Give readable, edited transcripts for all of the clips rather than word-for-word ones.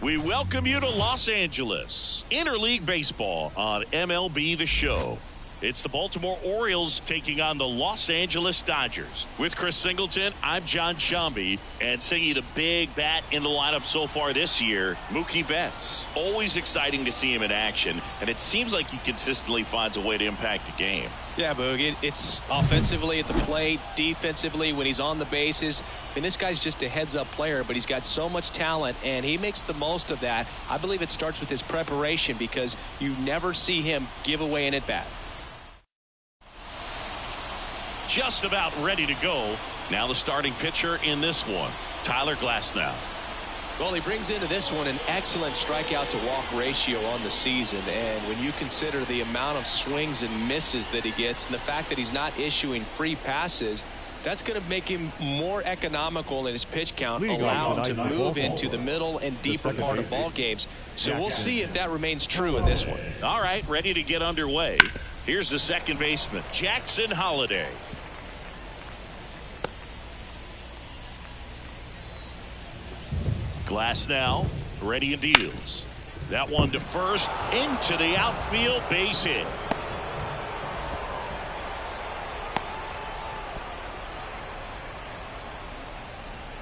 We welcome you to Los Angeles. Interleague Baseball on MLB The Show. It's the Baltimore Orioles taking on the Los Angeles Dodgers. With Chris Singleton, I'm John Shambi, and singing the big bat in the lineup so far this year, Mookie Betts. Always exciting to see him in action, and it seems like he consistently finds a way to impact the game. Yeah, Boog, it's offensively at the plate, defensively when he's on the bases. I mean, this guy's just a heads-up player, but he's got so much talent, and he makes the most of that. I believe it starts with his preparation because you never see him give away an at-bat. Just about ready to go. Now the starting pitcher in this one, Tyler Glasnow. Well, he brings into this one an excellent strikeout to walk ratio on the season, and when you consider the amount of swings and misses that he gets and the fact that he's not issuing free passes, that's going to make him more economical in his pitch count, allow him to move into the middle and deeper part of ball games. So we'll see if that remains true in this one. All right, ready to get underway. Here's the second baseman, Jackson Holliday. Glasnow ready and deals. That one to first, into the outfield, base hit.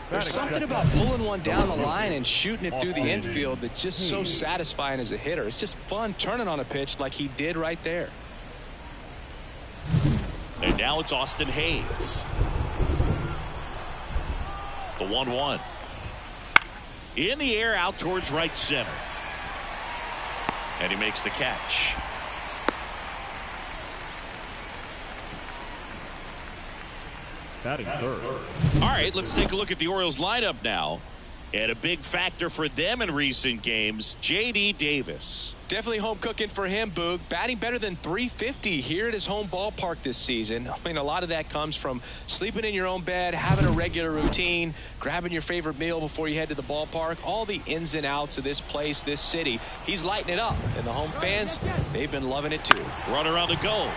There's something about pulling one down the line and shooting it through the infield that's just so satisfying as a hitter. It's just fun turning on a pitch like he did right there. And now it's Austin Hayes. The 1-1. In the air, out towards right center. And he makes the catch. Batting third. All right, let's take a look at the Orioles lineup now. And a big factor for them in recent games, J.D. Davis. Definitely home cooking for him, Boog. Batting better than .350 here at his home ballpark this season. I mean, a lot of that comes from sleeping in your own bed, having a regular routine, grabbing your favorite meal before you head to the ballpark, all the ins and outs of this place, this city. He's lighting it up, and the home fans, they've been loving it too. Runner on the go.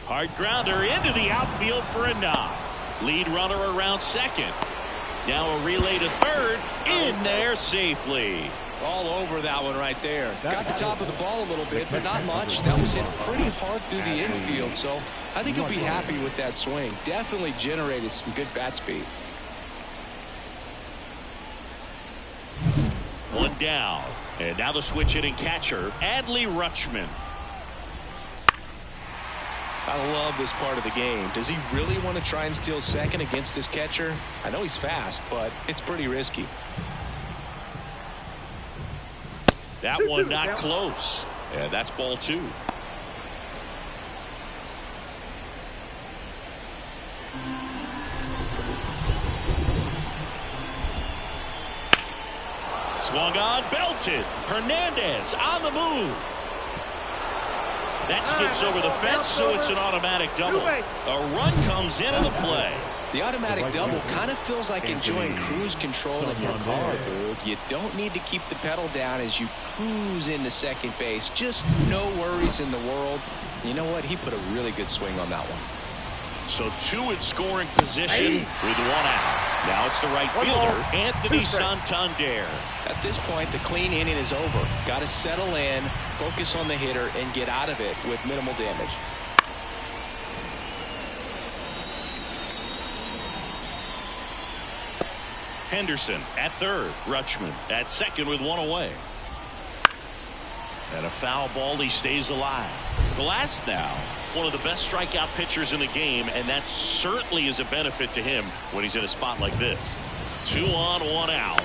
Hard grounder into the outfield for a knock. Lead runner around second. Now a relay to third. In there safely. All over that one right there. Got the top of the ball a little bit, but not much. That was hit pretty hard through the infield, so I think he'll be happy with that swing. Definitely generated some good bat speed. One down. And now the switch hitting catcher, Adley Rutschman. I love this part of the game. Does he really want to try and steal second against this catcher? I know he's fast, but it's pretty risky. That one not close. Yeah, that's ball two. Swung on, belted. Hernandez on the move. That skips over the fence, so it's an automatic double. A run comes into the play. The automatic double kind of feels like enjoying cruise control in your car, Boog. You don't need to keep the pedal down as you cruise into second base. Just no worries in the world. You know what? He put a really good swing on that one. So 2 in scoring position with 1 out. Now it's the right fielder, Anthony Santander. At this point, the clean inning is over. Got to settle in, focus on the hitter, and get out of it with minimal damage. Henderson at third. Rutschman at second with 1 away. And a foul ball. He stays alive. Glasnow, one of the best strikeout pitchers in the game, and that certainly is a benefit to him when he's in a spot like this. 2 on, 1 out.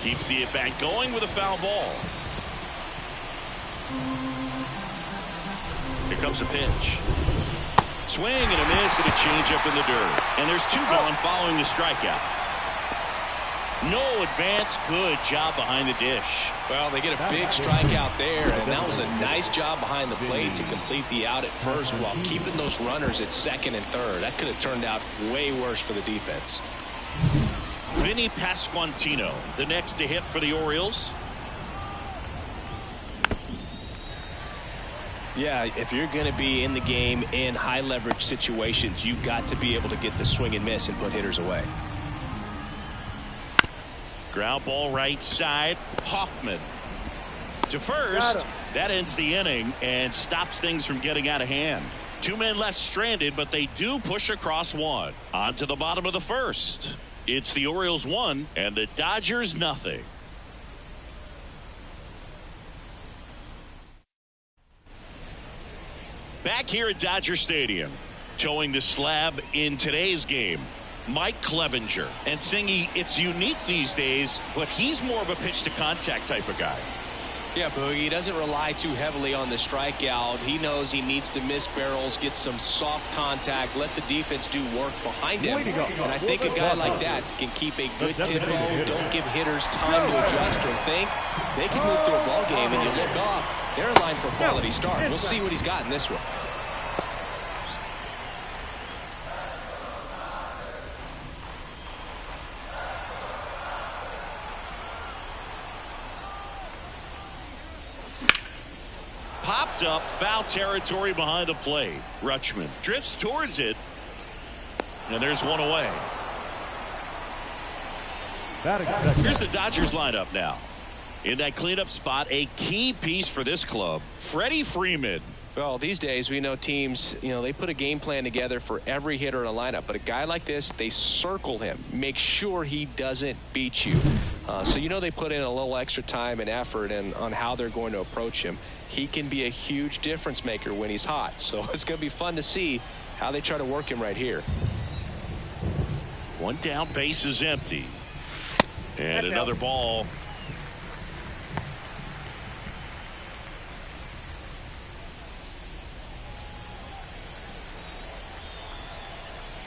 Keeps the at-bat going with a foul ball. Here comes a pitch. Swing and a miss and a changeup in the dirt. And there's 2 gone following the strikeout. No advance. Good job behind the dish. Well, they get a big strikeout there, and that was a nice job behind the plate to complete the out at first while keeping those runners at second and third. That could have turned out way worse for the defense. Vinny Pasquantino, the next to hit for the Orioles. Yeah, if you're going to be in the game in high leverage situations, you've got to be able to get the swing and miss and put hitters away. Ground ball right side. Hoffman to first. That ends the inning and stops things from getting out of hand. 2 men left stranded, but they do push across 1. On to the bottom of the first. It's the Orioles 1 and the Dodgers nothing. Back here at Dodger Stadium, towing the slab in today's game, Mike Clevinger. And Singy, it's unique these days, but he's more of a pitch to contact type of guy. Yeah, Boogie, he doesn't rely too heavily on the strikeout. He knows he needs to miss barrels, get some soft contact, let the defense do work behind him. And I think a guy like that can keep a good tempo, don't give hitters time to adjust or think. They can move through a ball game, and you look off, they're in line for a quality start. We'll see what he's got in this one. Popped up, foul territory behind the plate. Rutschman drifts towards it, and there's 1 away. Here's the Dodgers lineup now. In that cleanup spot, a key piece for this club, Freddie Freeman. Well, these days we know teams, they put a game plan together for every hitter in a lineup. But a guy like this, they circle him, make sure he doesn't beat you. So they put in a little extra time and effort on how they're going to approach him. He can be a huge difference maker when he's hot. So it's going to be fun to see how they try to work him right here. 1 down, base is empty. And another ball.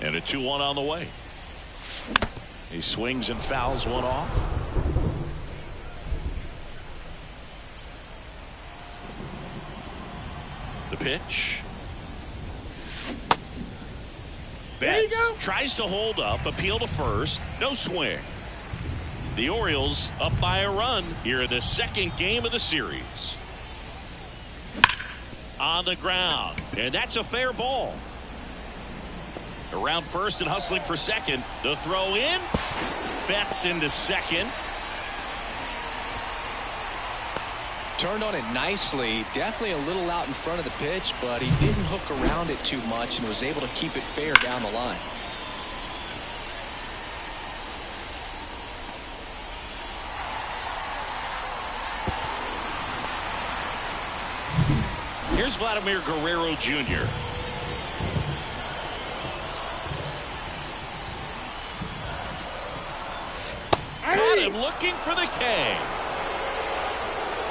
And a 2-1 on the way. He swings and fouls 1 off. The pitch. Betts tries to hold up, appeal to first. No swing. The Orioles up by a run here in the second game of the series. On the ground. And that's a fair ball. Around first and hustling for second. The throw in. Betts into second. Turned on it nicely. Definitely a little out in front of the pitch, but he didn't hook around it too much and was able to keep it fair down the line. Here's Vladimir Guerrero Jr. Got him looking for the K.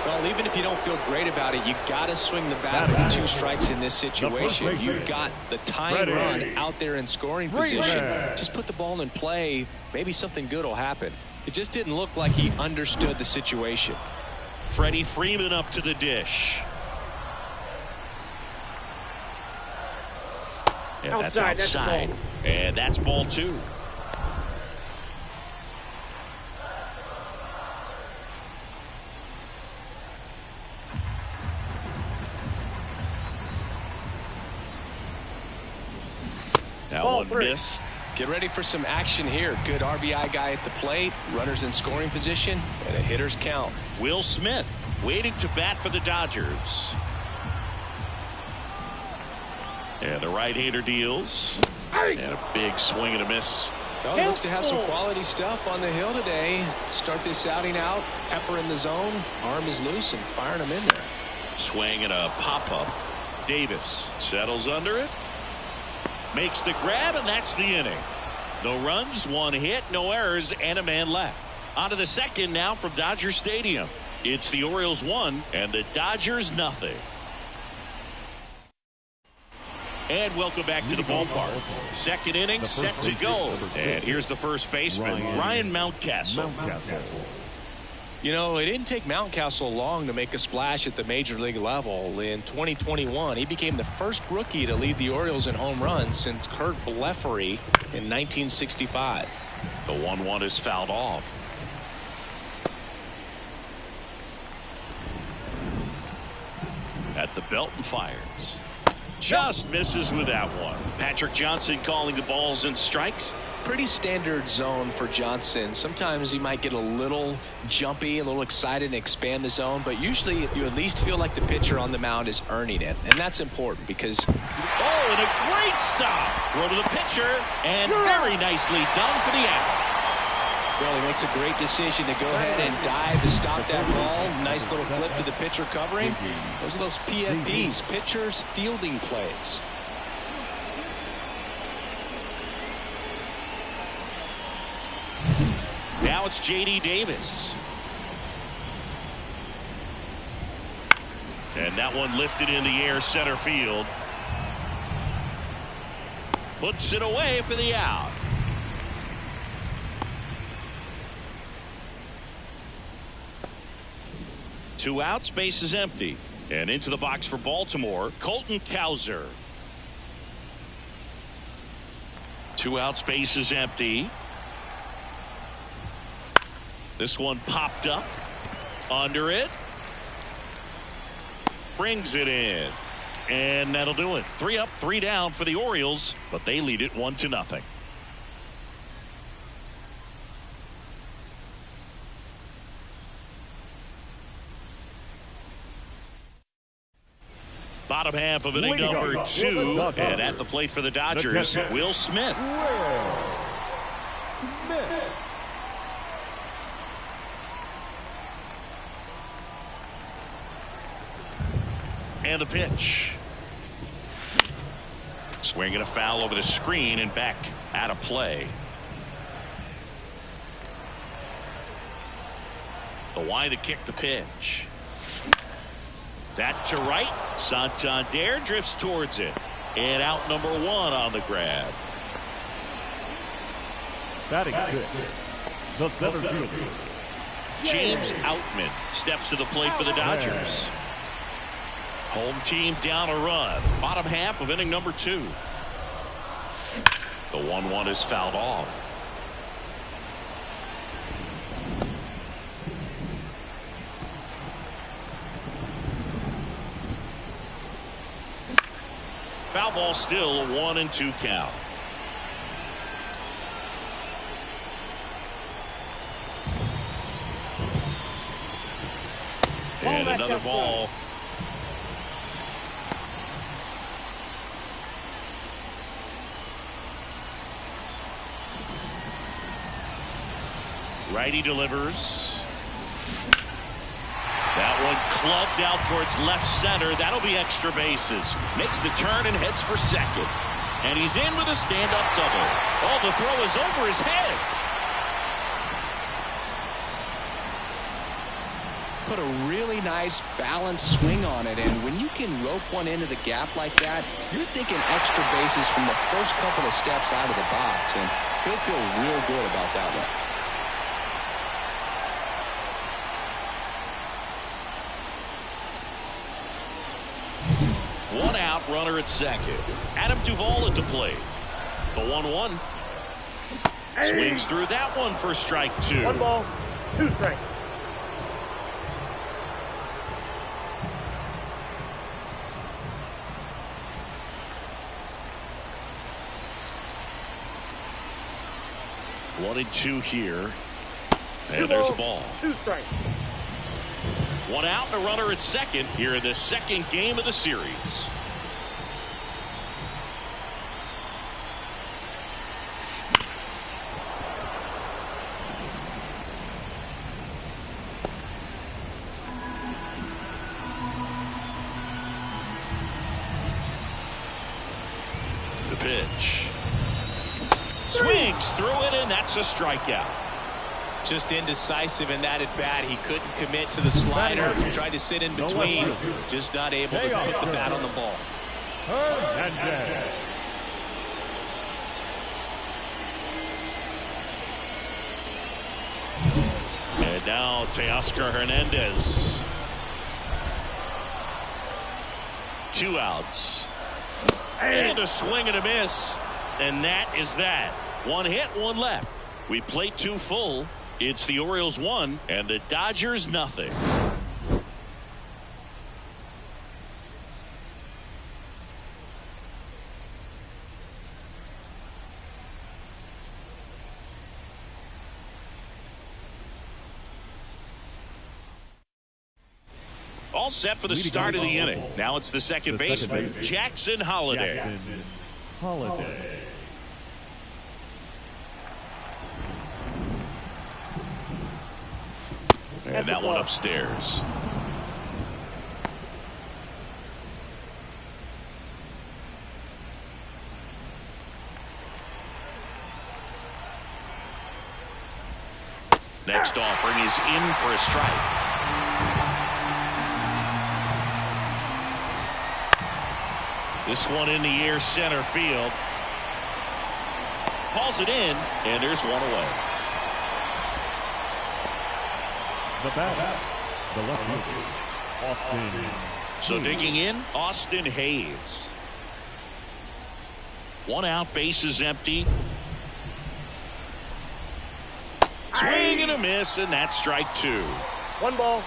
Well, even if you don't feel great about it, you got to swing the bat with 2 strikes in this situation. You've got the tying run out there in scoring position. Just put the ball in play. Maybe something good will happen. It just didn't look like he understood the situation. Freddie Freeman up to the dish. And that's outside. And that's ball 2. That one missed. Get ready for some action here. Good RBI guy at the plate. Runners in scoring position. And a hitter's count. Will Smith waiting to bat for the Dodgers. And the right-hander deals. And a big swing and a miss. Well, he looks to have some quality stuff on the hill today. Start this outing out. Pepper in the zone. Arm is loose and firing him in there. Swing and a pop-up. Davis settles under it. Makes the grab, and that's the inning. No runs, 1 hit, no errors, and a man left. On to the second now from Dodger Stadium. It's the Orioles 1 and the Dodgers nothing. And welcome back to the ballpark. Second inning set to go. And here's the first baseman, Ryan Mountcastle. You know, it didn't take Mountcastle long to make a splash at the major league level. In 2021, he became the first rookie to lead the Orioles in home runs since Kurt Blefary in 1965. The 1-1 is fouled off. At the belt and fires. Just misses with that one. Patrick Johnson calling the balls and strikes. Pretty standard zone for Johnson. Sometimes he might get a little jumpy, a little excited and expand the zone, but usually you at least feel like the pitcher on the mound is earning it, and that's important because... Oh, and a great stop. Throw to the pitcher, and very nicely done for the out. Well, he makes a great decision to go ahead and dive to stop that ball. Nice little flip to the pitcher covering. Those are those PFPs, pitchers fielding plays. Now it's J.D. Davis. And that one lifted in the air center field. Puts it away for the out. Two outs, base is empty. And into the box for Baltimore, Colton Cowser. Two outs, base is empty. This one popped up. Under it. Brings it in. And that'll do it. 3 up, 3 down for the Orioles, but they lead it 1-0. Bottom half of inning number 2, and at the plate for the Dodgers, Will Smith. And the pitch. Swinging a foul over the screen and back out of play. The wide to kick the pitch. That to right. Santander drifts towards it. And out number 1 on the grab. Batting 6. The center fielder, James Outman steps to the plate for the Dodgers. Home team down a run. Bottom half of inning number 2. The 1-1 is fouled off. Foul ball still, a 1-2 count. And another ball. Righty delivers. That one clubbed out towards left center. That'll be extra bases. Makes the turn and heads for second. And he's in with a stand-up double. Oh, the throw is over his head. Put a really nice balanced swing on it, and when you can rope one into the gap like that, you're thinking extra bases from the first couple of steps out of the box, and he'll feel real good about that one. One out, runner at second. Adam Duvall at the plate. The 1-1. Swings through that one for strike 2. 1 ball, 2 strikes. One and 2 here. And there's a ball. 2 strikes. One out and a runner at second here in the second game of the series. The pitch. Swings through it, and that's a strikeout. Just indecisive in that at bat. He couldn't commit to the slider. Tried to sit in between. Just not able to put the bat on the ball. And now Teoscar Hernandez. 2 outs. And a swing and a miss. And that is that. 1 hit, 1 left. We played 2 full. It's the Orioles 1 and the Dodgers nothing. All set for the start of the inning. Now it's the second baseman, Jackson Holliday. And that one upstairs. Next offering is in for a strike. This one in the air center field. Calls it in, and there's one away. The bat, the left fielder, Austin. So digging in, Austin Hayes. 1 out, base is empty. Swing and a miss, and that's strike 2. 1 ball,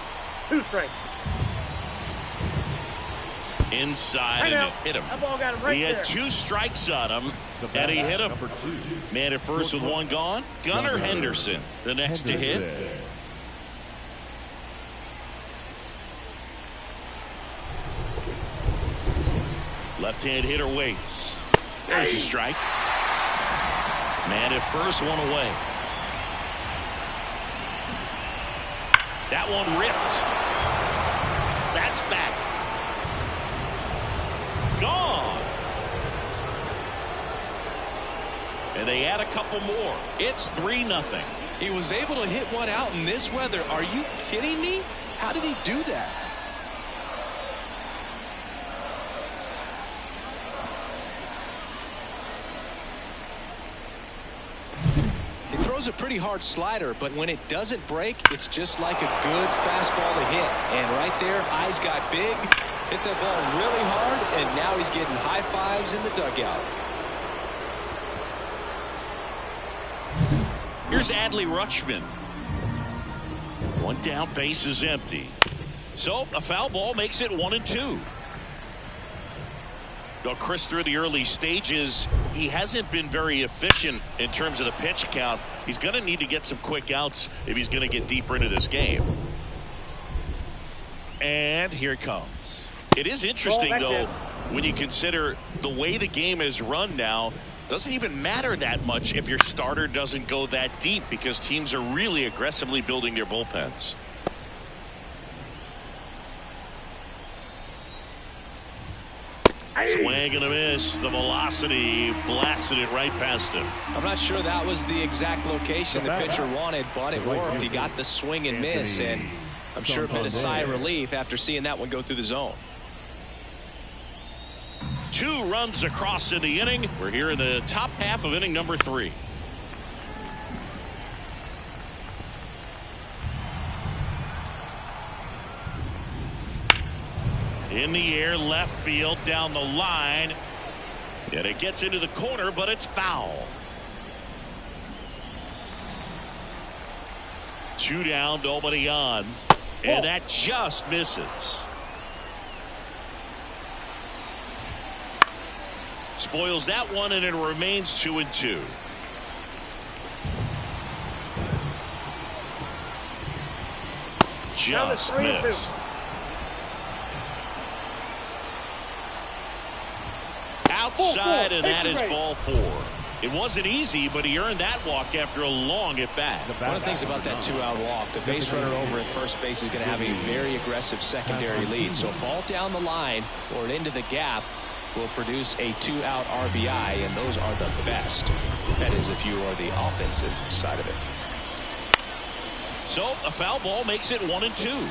2 strikes. Inside, and it hit him. That ball got him right He had there. 2 strikes on him, and he hit him. Man at first with 1 gone. Gunnar Henderson, the next to hit. Left-hand hitter waits. There's a strike. Man at first, 1 away. That one ripped. That's back. Gone. And they add a couple more. It's 3-0. He was able to hit 1 out in this weather. Are you kidding me? How did he do that? A pretty hard slider, but when it doesn't break, it's just like a good fastball to hit. And right there, eyes got big, hit that ball really hard, and now he's getting high fives in the dugout. Here's Adley Rutschman. 1 down, base is empty. So a foul ball makes it 1-2. Though Chris, through the early stages, he hasn't been very efficient in terms of the pitch count. He's going to need to get some quick outs if he's going to get deeper into this game. And here it comes. It is interesting, though, when you consider the way the game is run now. Doesn't even matter that much if your starter doesn't go that deep, because teams are really aggressively building their bullpens. Swing and a miss. The velocity blasted it right past him. I'm not sure that was the exact location the pitcher wanted, but it worked. He got the swing and miss, and I'm sure it been a sigh of relief after seeing that one go through the zone. 2 runs across in the inning. We're here in the top half of inning number 3. In the air, left field, down the line. And it gets into the corner, but it's foul. 2 down, nobody on. And that just misses. Spoils that one, and it remains 2-2. Just missed. Outside, and that is ball 4. It wasn't easy, but he earned that walk after a long at bat. One of the things about that 2-out walk, the base runner over at first base is going to have a very aggressive secondary lead. So a ball down the line or into the gap will produce a 2-out RBI, and those are the best. That is, if you are the offensive side of it. So a foul ball makes it 1-2.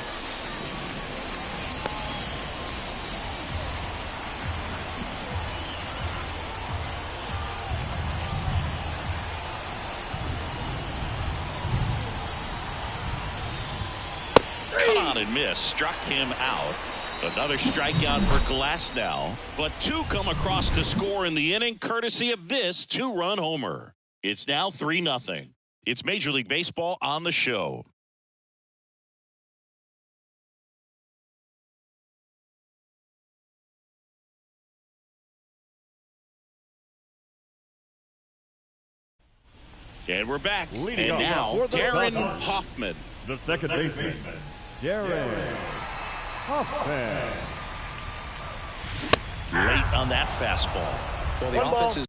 Cut on and miss. Struck him out. Another strikeout for Glasnow. But 2 come across to score in the inning, courtesy of this 2-run homer. It's now 3-0. It's Major League Baseball on the show. And we're back. Leading and now, Darren Dodgers, Hoffman. the second baseman, Darren Hoffman. Late on that fastball. Well, the offense is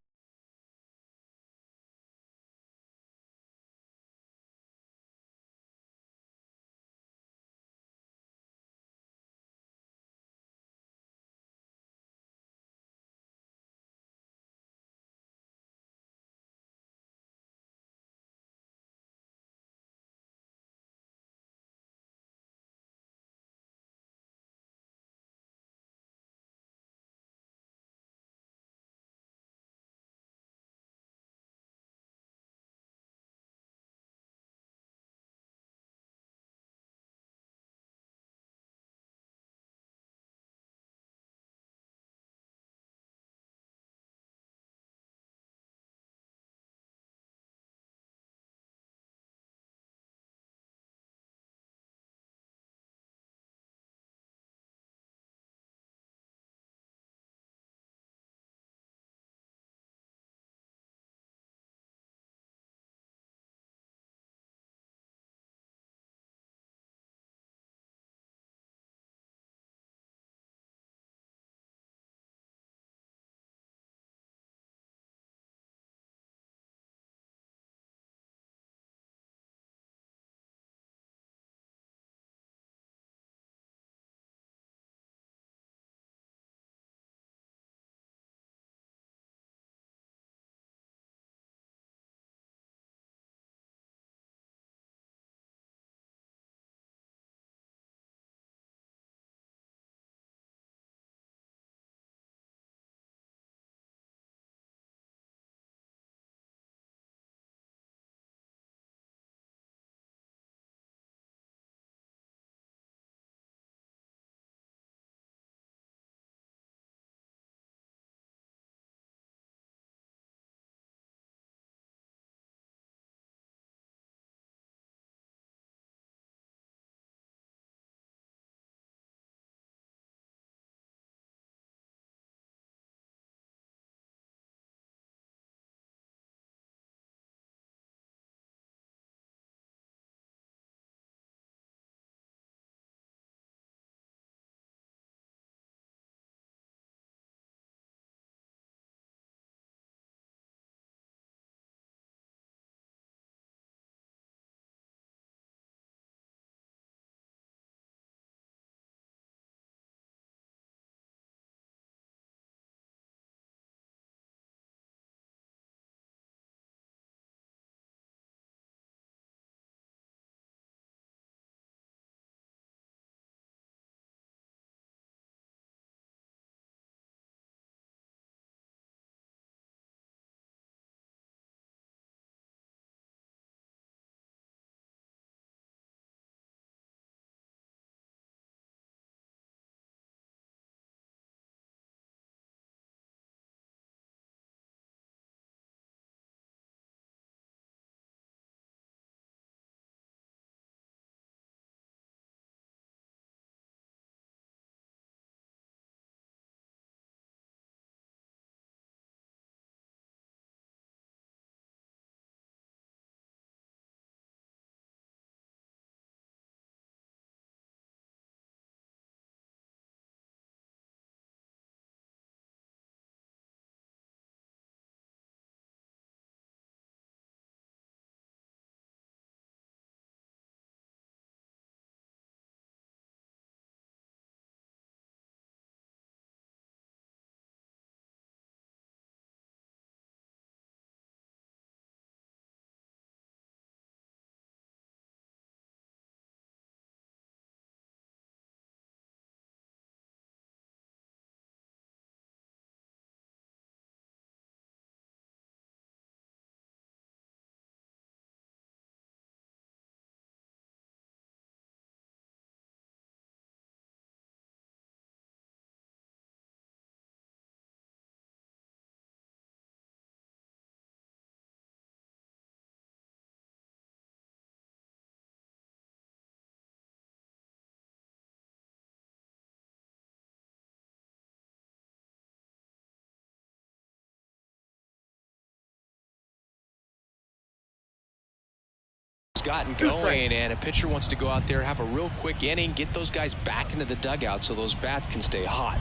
gets gotten going and a pitcher wants to go out there, have a real quick inning, get those guys back into the dugout so those bats can stay hot.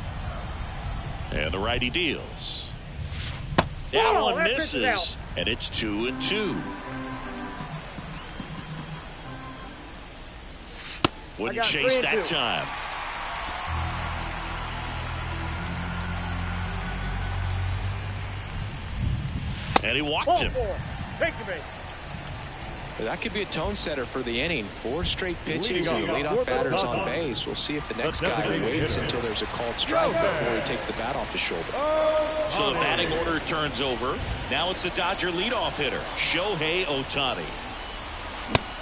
And the righty deals. That one misses, and it's 2-2. Wouldn't chase that time. And he walked him. That could be a tone setter for the inning. 4 straight pitches and leadoff batters on base. We'll see if the next guy waits until there's a called strike before he takes the bat off the shoulder. So the batting order turns over. Now it's the Dodger leadoff hitter, Shohei Ohtani.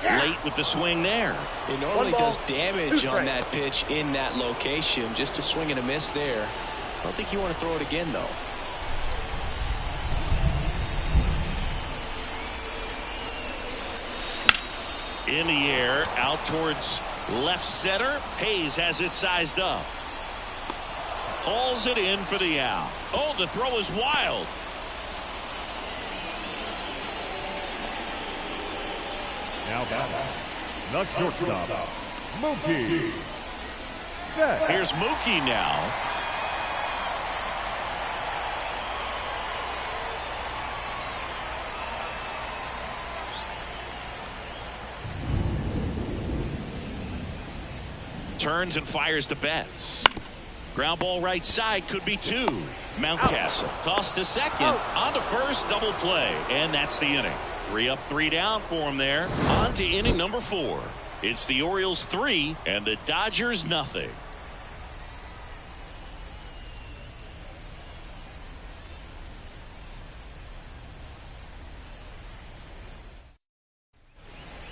Late with the swing there. He normally does damage on that pitch in that location. Just a swing and a miss there. I don't think you want to throw it again, though. In the air, out towards left center. Hayes has it sized up. Hauls it in for the out. Oh, the throw is wild. Now batting, the shortstop, Mookie Betts. Here's Mookie now. Turns and fires to Betts. Ground ball right side, could be 2. Mountcastle tossed to second, on to first, double play, and that's the inning. 3 up, 3 down for him there. On to inning number 4. It's the Orioles 3 and the Dodgers nothing.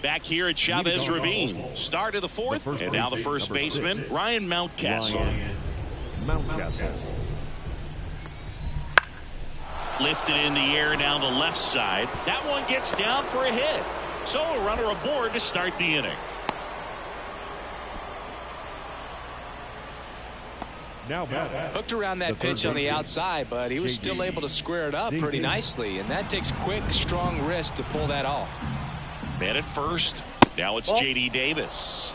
Back here at Chavez Ravine. Start of the 4th, and now the first baseman, Ryan Mountcastle. Lifted in the air down the left side. That one gets down for a hit. So a runner aboard to start the inning. Hooked around that pitch on the outside, but he was still able to square it up pretty nicely, and that takes quick, strong wrist to pull that off. Man at first. Now it's J.D. Davis.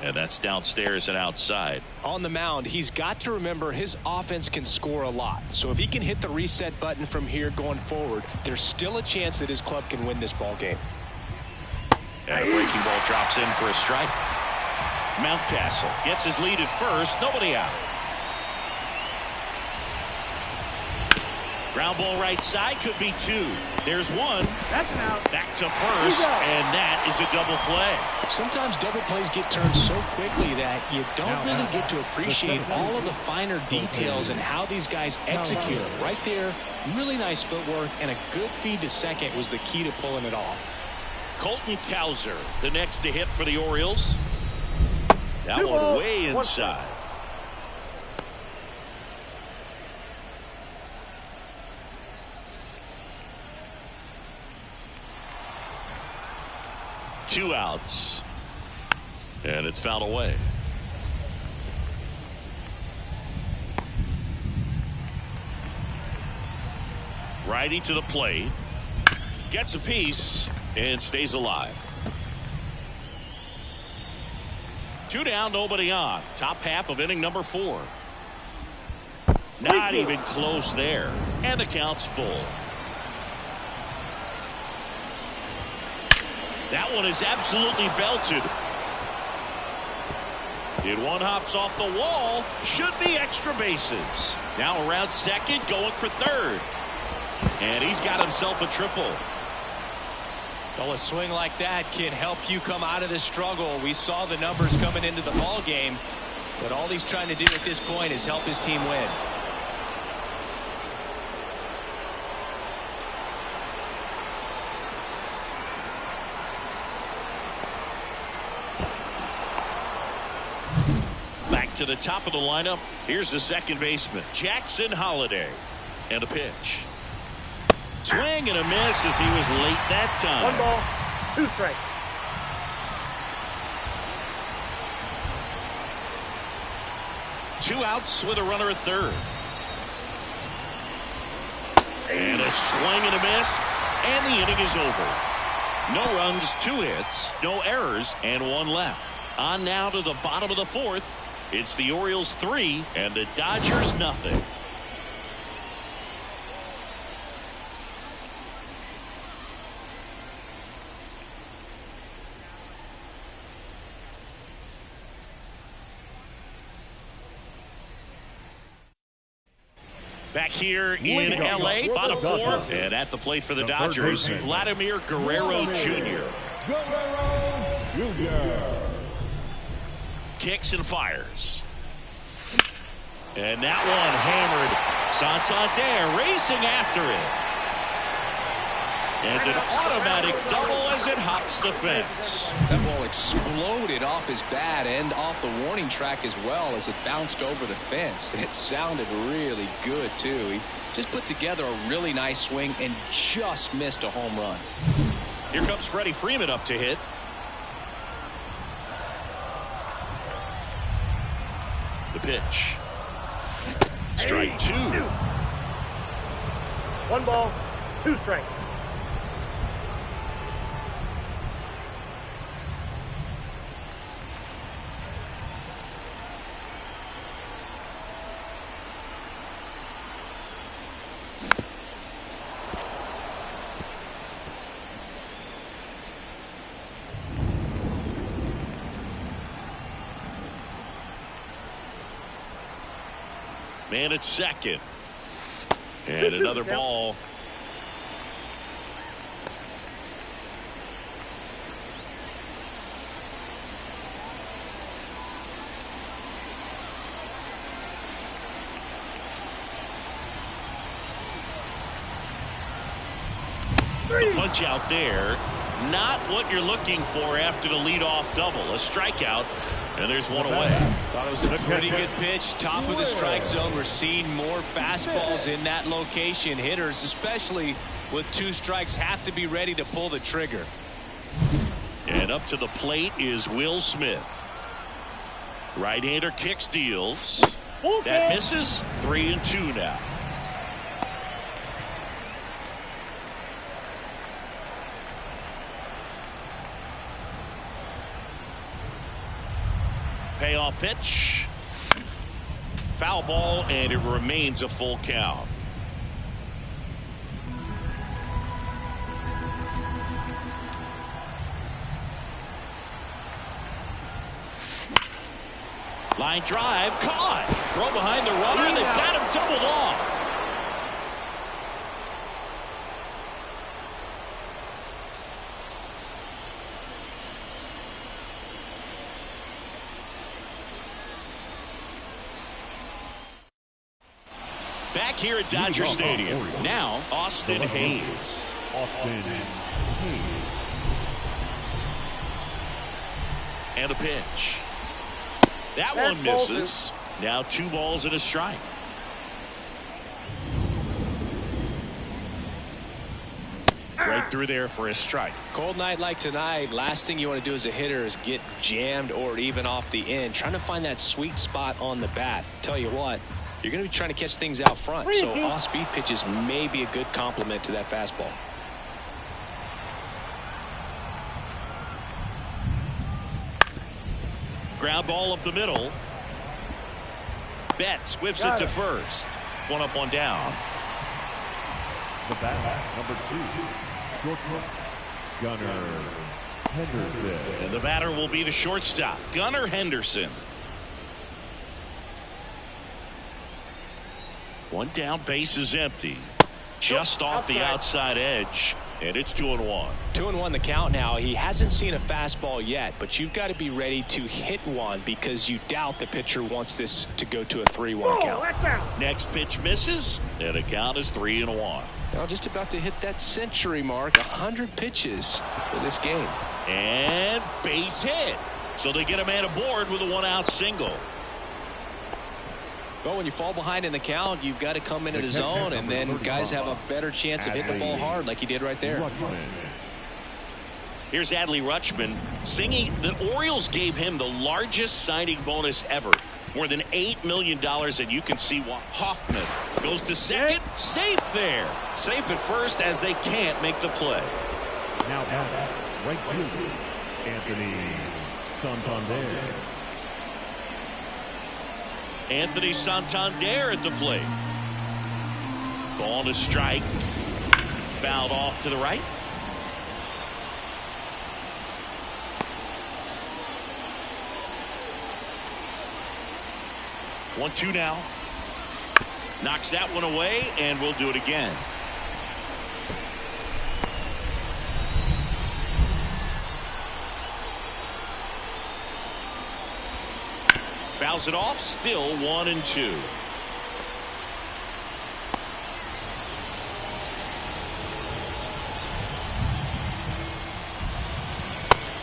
And that's downstairs and outside. On the mound, he's got to remember his offense can score a lot. So if he can hit the reset button from here going forward, there's still a chance that his club can win this ball game. And a breaking ball drops in for a strike. Mountcastle gets his lead at first. Nobody out. Ground ball right side, could be 2. There's 1. That's an out. Back to first, and that is a double play. Sometimes double plays get turned so quickly that you don't really get to appreciate all of the finer details and how these guys execute them. Right there, really nice footwork, and a good feed to second was the key to pulling it off. Colton Cowser, the next to hit for the Orioles. That one way inside. Two outs, and it's fouled away. Righty to the plate, gets a piece and stays alive. 2 down, nobody on. Top half of inning number 4. Not even close there, and the count's full. That one is absolutely belted. And one hops off the wall. Should be extra bases. Now around second, going for third. And he's got himself a triple. Well, a swing like that can help you come out of this struggle. We saw the numbers coming into the ball game, but all he's trying to do at this point is help his team win. To the top of the lineup, here's the second baseman, Jackson Holliday. And a pitch. Swing and a miss as he was late that time. 1 ball, 2 strikes. Two outs with a runner at third. And a swing and a miss, and the inning is over. No runs, 2 hits, no errors, and 1 left. On now to the bottom of the 4th. It's the Orioles 3 and the Dodgers nothing. Back here in L.A., bottom 4, and at the plate for the Dodgers, Vladimir Guerrero Jr. Kicks and fires. And that one hammered. Santander racing after it. And an automatic double as it hops the fence. That ball exploded off his bat and off the warning track as well as it bounced over the fence. It sounded really good, too. He just put together a really nice swing and just missed a home run. Here comes Freddie Freeman up to hit. The pitch. Strike 2. 1 ball, 2 strikes. Man at second. And another ball. The punch out there. Not what you're looking for after the leadoff double. A strikeout. And there's one away. Thought it was a pretty good pitch. Top of the strike zone. We're seeing more fastballs in that location. Hitters, especially with 2 strikes, have to be ready to pull the trigger. And up to the plate is Will Smith. Right-hander kicks, deals. That misses. 3-2 now. Payoff pitch. Foul ball, and it remains a full count. Line drive, caught. Throw behind the runner, and they've got him doubled off. Back here at Dodger Stadium. Now, Austin Hayes. And a pitch. That one misses. Now 2 balls and a strike. Right through there for a strike. Cold night like tonight, last thing you want to do as a hitter is get jammed or even off the end. Trying to find that sweet spot on the bat. Tell you what, you're going to be trying to catch things out front, so off-speed pitches may be a good complement to that fastball. Ground ball up the middle. Betts whips it to first. 1 up, 1 down. The bat, number 2, shortstop, Gunnar Henderson. And the batter will be the shortstop, Gunnar Henderson. 1 down, base is empty. Just off the outside edge, and it's 2-1. 2-1 the count now. He hasn't seen a fastball yet, but you've got to be ready to hit one because you doubt the pitcher wants this to go to a 3-1 count. Next pitch misses, and the count is 3-1. Now just about to hit that century mark, 100 pitches for this game. And base hit. So they get a man aboard with a 1-out single. Well, when you fall behind in the count, you've got to come into the zone, and then guys have a better chance of hitting the ball hard like he did right there. Here's Adley Rutschman singing. The Orioles gave him the largest signing bonus ever, more than $8 million, and you can see why. Hoffman goes to second, safe there. Safe at first as they can't make the play. Now Right fielder, Anthony Santander. Anthony Santander at the plate. Ball to strike. Fouled off to the right. One, two now. Knocks that one away, and we'll do it again. Fouls it off. Still 1-2.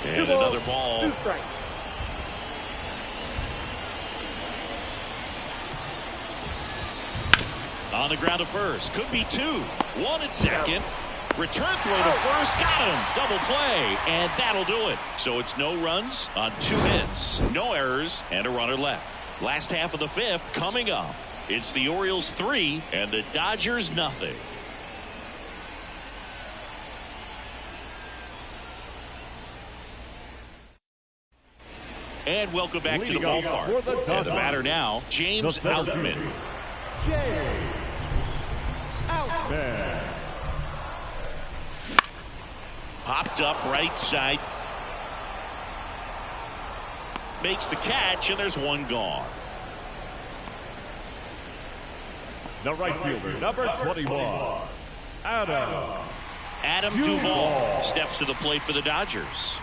And another ball. 2 strikes. On the ground to first. Could be 2. 1 at second. Return throw to first. Got him. Double play. And that'll do it. So it's no runs on 2 hits. No errors and a runner left. Last half of the 5th coming up. It's the Orioles 3 and the Dodgers nothing. And welcome back to the ballpark. And the batter now, James Outman. Outman. Popped up right side. Makes the catch, and there's one gone. The right fielder, number 21, Adam Duvall steps to the plate for the Dodgers.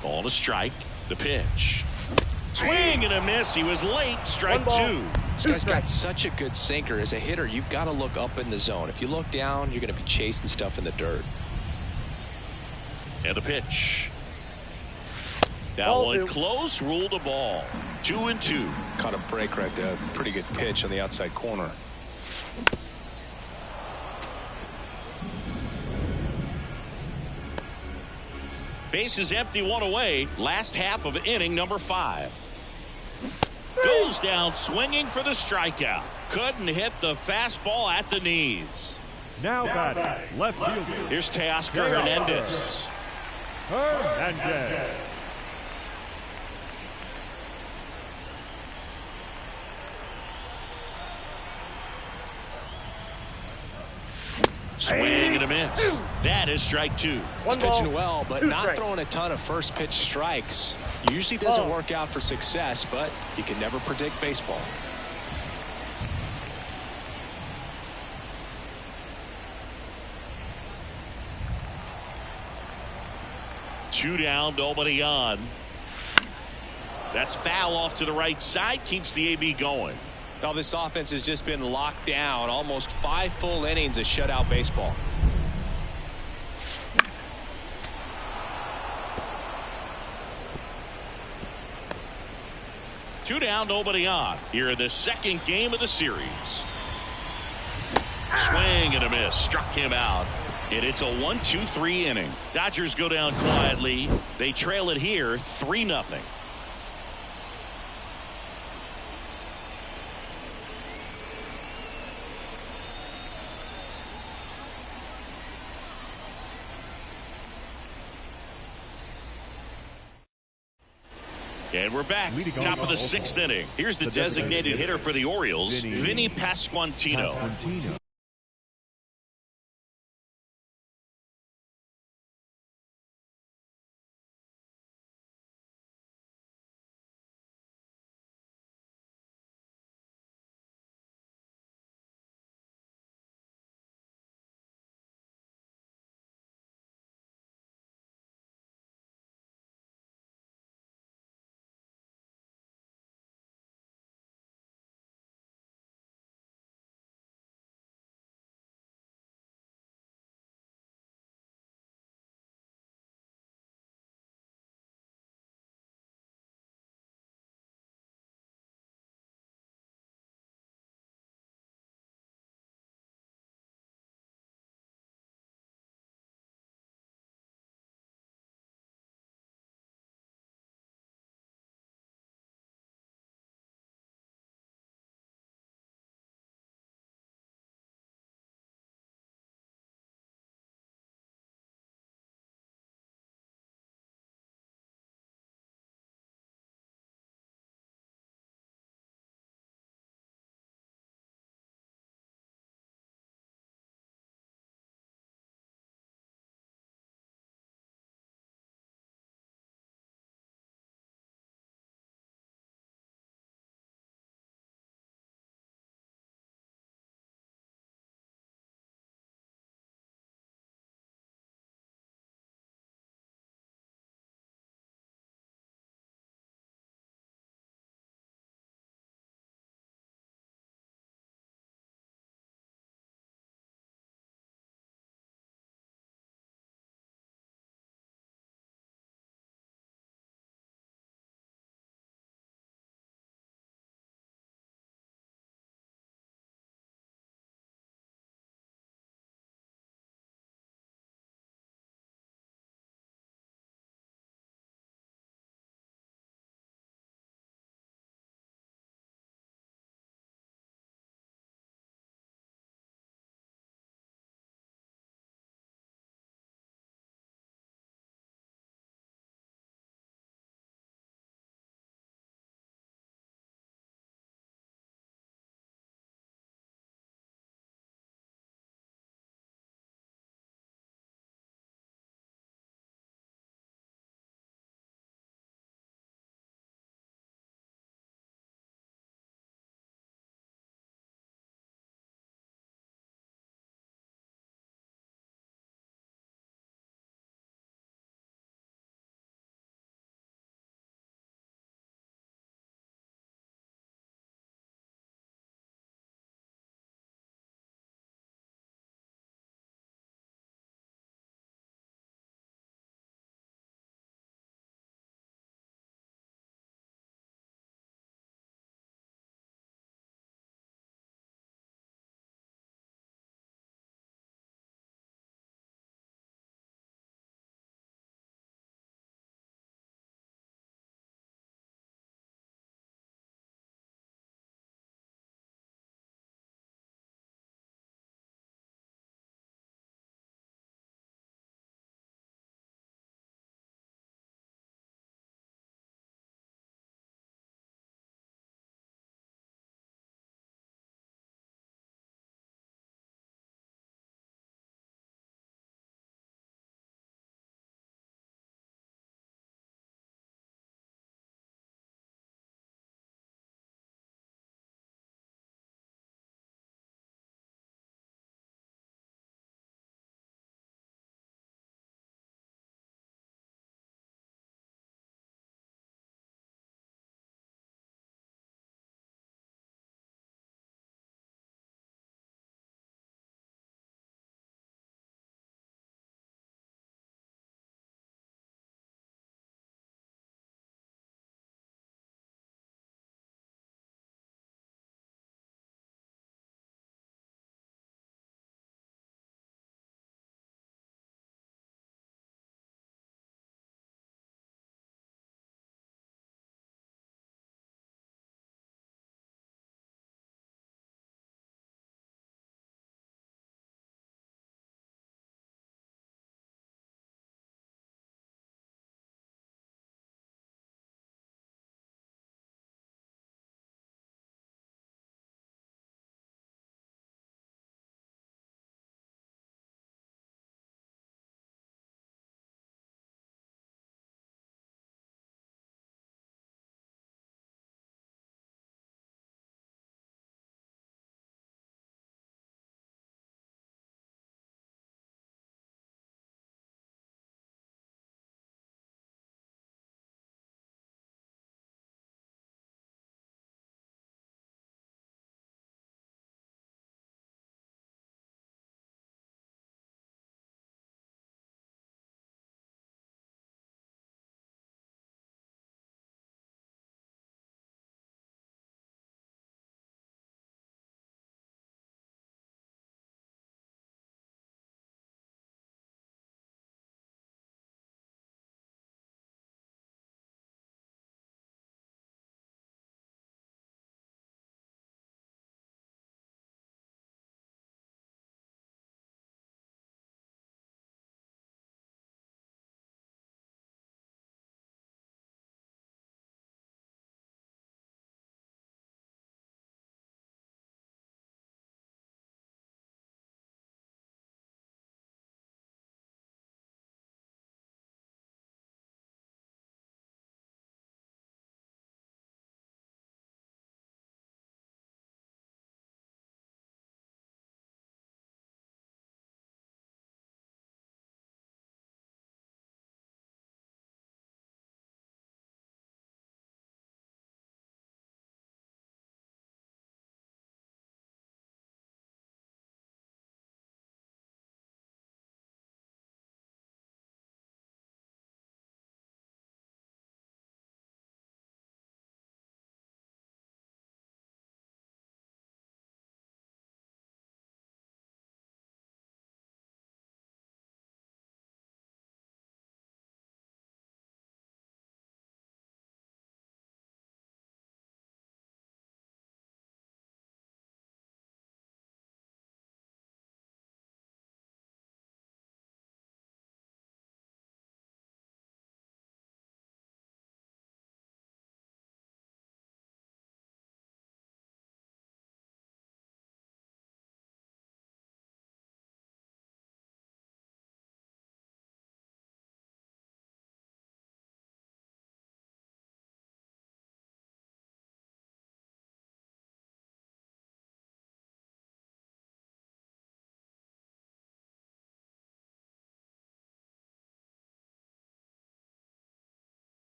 Ball to strike. The pitch. Swing and a miss. He was late. Strike 2. This guy's got such a good sinker. As a hitter, you've got to look up in the zone. If you look down, you're going to be chasing stuff in the dirt. And a pitch. That one close. Ruled a ball. 2-2. Caught a break right there. Pretty good pitch on the outside corner. Base is empty, 1 away. Last half of inning number 5. Goes down swinging for the strikeout. Couldn't hit the fastball at the knees. Now batting, left fielder. Here's Teoscar Hernandez. Hernandez. Swing and a miss. That is strike 2. He's pitching well, but not throwing a ton of first pitch strikes. Usually doesn't work out for success, but you can never predict baseball. Two down, nobody on. That's foul off to the right side. Keeps the AB going. Now this offense has just been locked down. Almost 5 full innings of shutout baseball. Two down, nobody on. Here in the second game of the series. Swing and a miss. Struck him out. And it's a 1-2-3 inning. Dodgers go down quietly. They trail it here 3-0. And we're back. Top of the 6th inning. Here's the designated hitter for the Orioles, Vinny Pasquantino.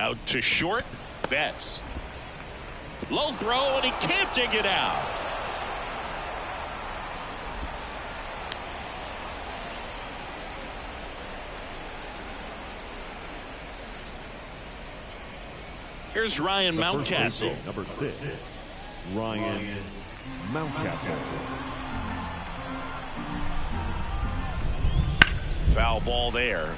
Out to short. Betts. Low throw, and he can't dig it out. Here's Ryan Mountcastle. Number 6, Ryan Mountcastle. Foul ball there.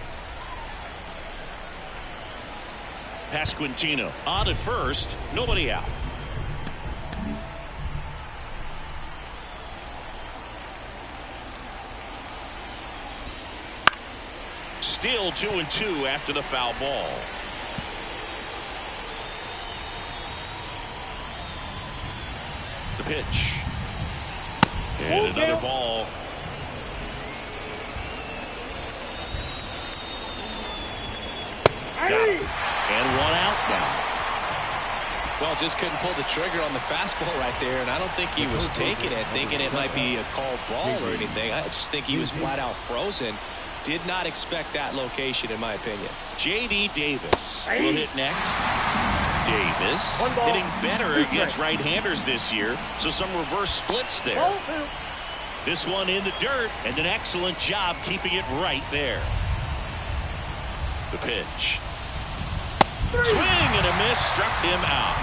Pasquantino on at first. Nobody out. Still 2-2 after the foul ball. The pitch. And another ball. Got it. And one out now. Well, just couldn't pull the trigger on the fastball right there, and I don't think he was taking it, thinking it might be a called ball or anything. I just think he was flat out frozen. Did not expect that location, in my opinion. J.D. Davis will hit next. Davis hitting better against right-handers this year, so some reverse splits there. This one in the dirt, and an excellent job keeping it right there. The pitch. Swing and a miss, struck him out.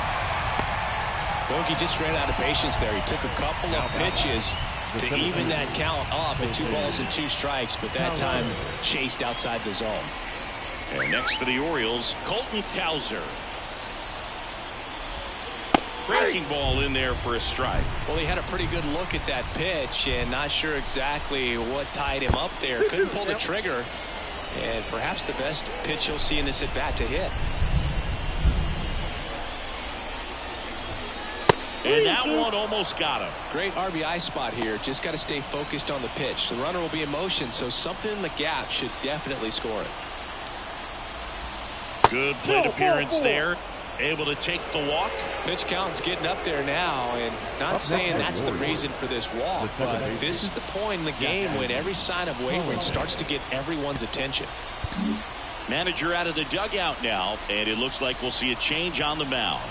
Mookie just ran out of patience there. He took a couple of pitches to even that count up at 2 balls and 2 strikes, but that time chased outside the zone. And next for the Orioles, Colton Cowser. Breaking ball in there for a strike. Well, he had a pretty good look at that pitch and not sure exactly what tied him up there. Couldn't pull the trigger, and perhaps the best pitch you'll see in this at bat to hit. And that one almost got him. Great RBI spot here. Just got to stay focused on the pitch. The runner will be in motion, so something in the gap should definitely score it. Good plate appearance there. Able to take the walk. Pitch count's getting up there now, and not saying that's the reason for this walk, but this is the point in the game when every sign of wavering starts to get everyone's attention. Manager out of the dugout now, and it looks like we'll see a change on the mound.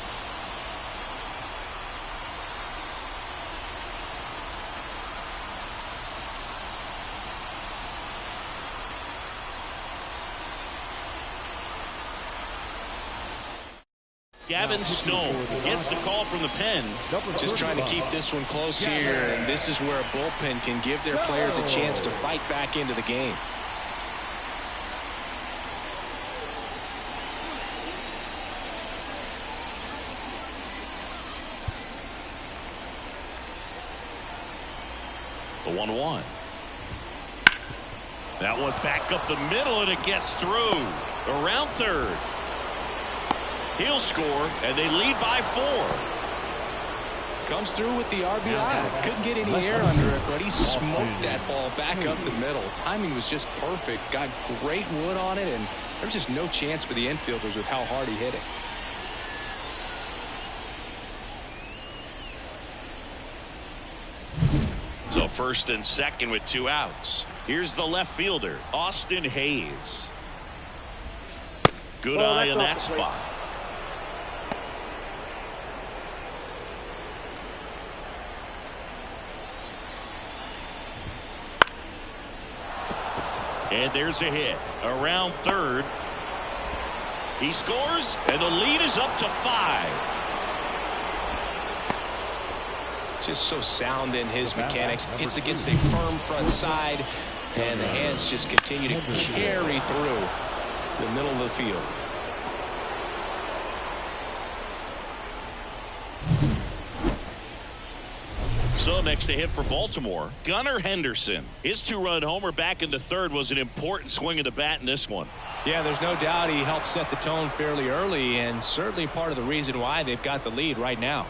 Gavin Stone gets the call from the pen. Just trying to keep this one close here, and this is where a bullpen can give their players a chance to fight back into the game. The 1-1. That one back up the middle, and it gets through. Around third. He'll score, and they lead by 4. Comes through with the RBI. Couldn't get any air under it, but he smoked that ball back up the middle. Timing was just perfect. Got great wood on it, and there's just no chance for the infielders with how hard he hit it. So first and second with 2 outs. Here's the left fielder, Austin Hayes. Good eye on that spot. And there's a hit around third. He scores, and the lead is up to 5. Just so sound in his mechanics. It's against a firm front side, and the hands just continue to carry through the middle of the field. So next to hit for Baltimore, Gunnar Henderson. His 2-run homer back in the third was an important swing of the bat in this one. Yeah, there's no doubt he helped set the tone fairly early, and certainly part of the reason why they've got the lead right now.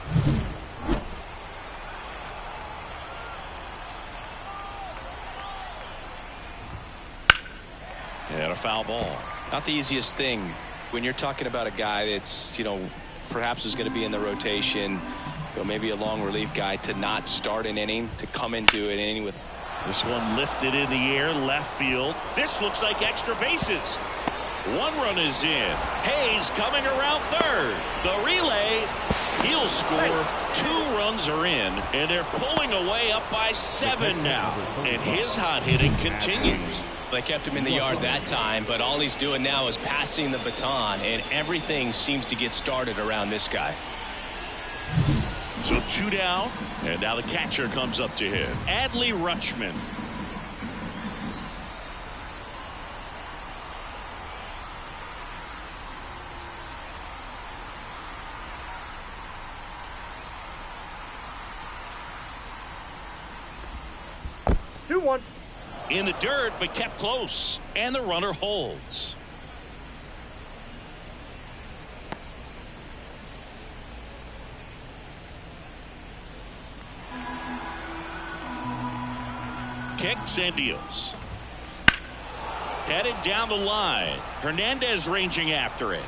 And a foul ball. Not the easiest thing when you're talking about a guy that's, perhaps is going to be in the rotation, maybe a long relief guy, to not start an inning, to come into an inning with. This one lifted in the air, left field. This looks like extra bases. One run is in. Hayes coming around third. The relay. He'll score. 2 runs are in, and they're pulling away up by 7 now. And his hot hitting continues. They kept him in the yard that time, but all he's doing now is passing the baton, and everything seems to get started around this guy. So 2 down, and now the catcher comes up to him. Adley Rutschman. In the dirt, but kept close, and the runner holds. Kicks and deals. Headed down the line. Hernandez ranging after it.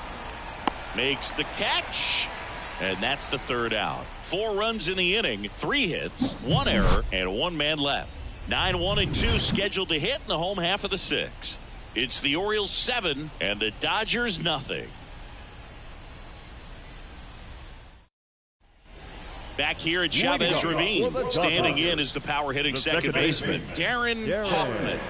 Makes the catch. And that's the 3rd out. 4 runs in the inning, 3 hits, 1 error, and 1 man left. 9-1-2 scheduled to hit in the home half of the 6th. It's the Orioles 7 and the Dodgers nothing. Back here at Chavez Ravine. Standing in is the power hitting second baseman, Darren Hoffman.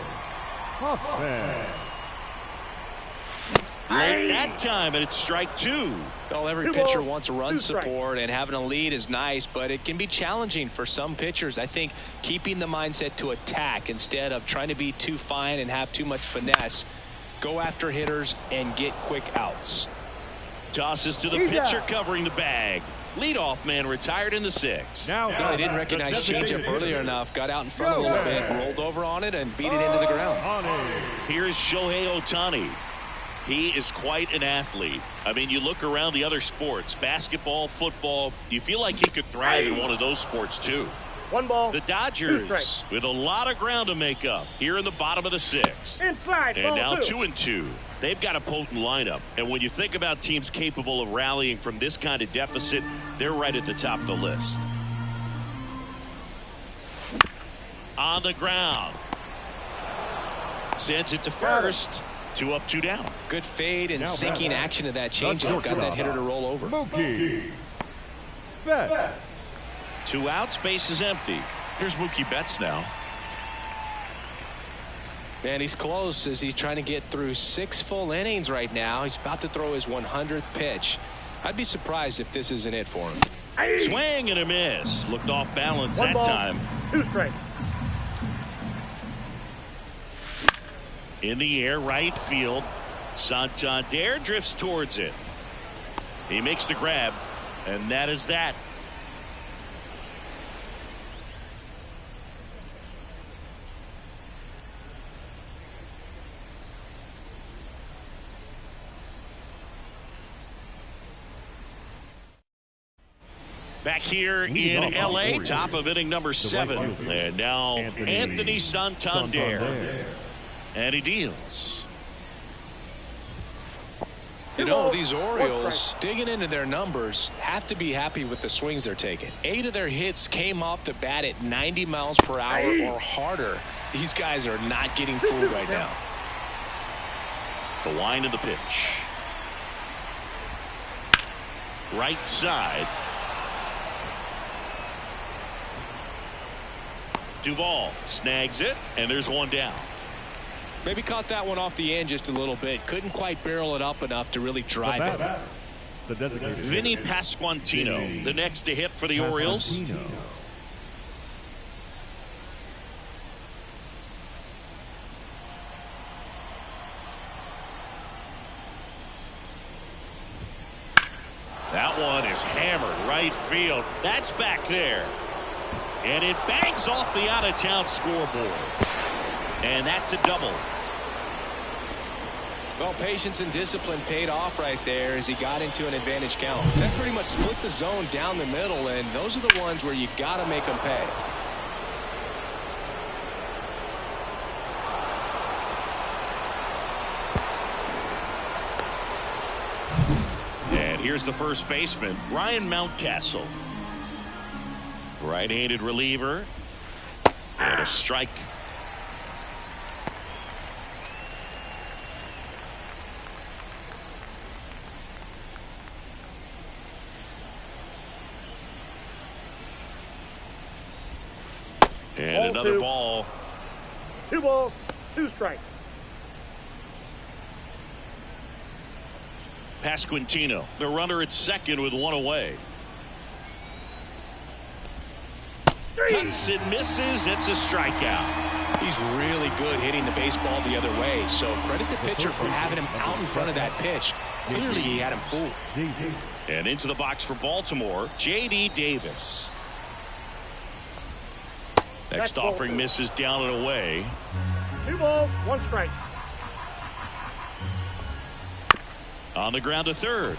Late that time, and it's strike 2. Well, every pitcher wants a run support, and having a lead is nice, but it can be challenging for some pitchers. I think keeping the mindset to attack instead of trying to be too fine and have too much finesse. Go after hitters and get quick outs. Tosses to the pitcher covering the bag. Leadoff man retired in the 6th. Now they didn't recognize changeup earlier enough. Got out in front a little bit, rolled over on it, and beat it into the ground. Here's Shohei Ohtani. He is quite an athlete. I mean, you look around the other sports, basketball, football, you feel like he could thrive in one of those sports too. 1 ball. The Dodgers with a lot of ground to make up here in the bottom of the 6th. Inside, and now 2. 2-2. They've got a potent lineup. And when you think about teams capable of rallying from this kind of deficit, they're right at the top of the list. On the ground. Sends it to first. 2 up, 2 down. Good fade and sinking action of that changeup. Got that hitter to roll over. Mookie Betts. 2 outs, base is empty. Here's Mookie Betts now. And he's close as he's trying to get through 6 full innings right now. He's about to throw his 100th pitch. I'd be surprised if this isn't it for him. Swing and a miss. Looked off balance that time. 2 strikes. In the air, right field. Santander drifts towards it. He makes the grab, and that is that. Back here in L.A., top of inning number 7. And now Anthony Santander. And he deals. You know, these Orioles, digging into their numbers, have to be happy with the swings they're taking. 8 of their hits came off the bat at 90 miles per hour or harder. These guys are not getting fooled right now. The wind of the pitch. Right side. Duvall snags it, and there's 1 down. Maybe caught that one off the end just a little bit. Couldn't quite barrel it up enough to really drive it. Vinny Pasquantino, the next to hit for the Orioles. That one is hammered right field. That's back there. And it bangs off the out-of-town scoreboard. And that's a double. Well, patience and discipline paid off right there as he got into an advantage count. That pretty much split the zone down the middle, and those are the ones where you got to make them pay. And here's the first baseman, Ryan Mountcastle. Right-handed reliever. And a strike. Another 2. ball. 2 balls, 2 strikes. Pasquantino, the runner at second with 1 away. 3. Cuts and misses. It's a strikeout. He's really good hitting the baseball the other way, so credit the pitcher for having him out in front of that pitch. Clearly he had him fooled. And into the box for Baltimore, J.D. Davis. Next offering misses down and away. 2 balls, 1 strike. On the ground to third.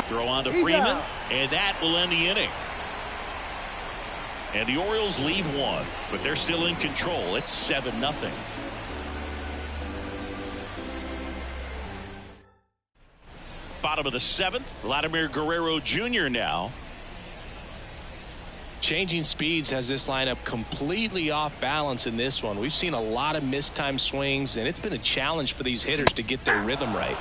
Throw on to Freeman, and that will end the inning. And the Orioles leave 1, but they're still in control. It's 7-0. Bottom of the 7th, Vladimir Guerrero Jr. now. Changing speeds has this lineup completely off balance in this one. We've seen a lot of mistimed swings, and it's been a challenge for these hitters to get their rhythm right.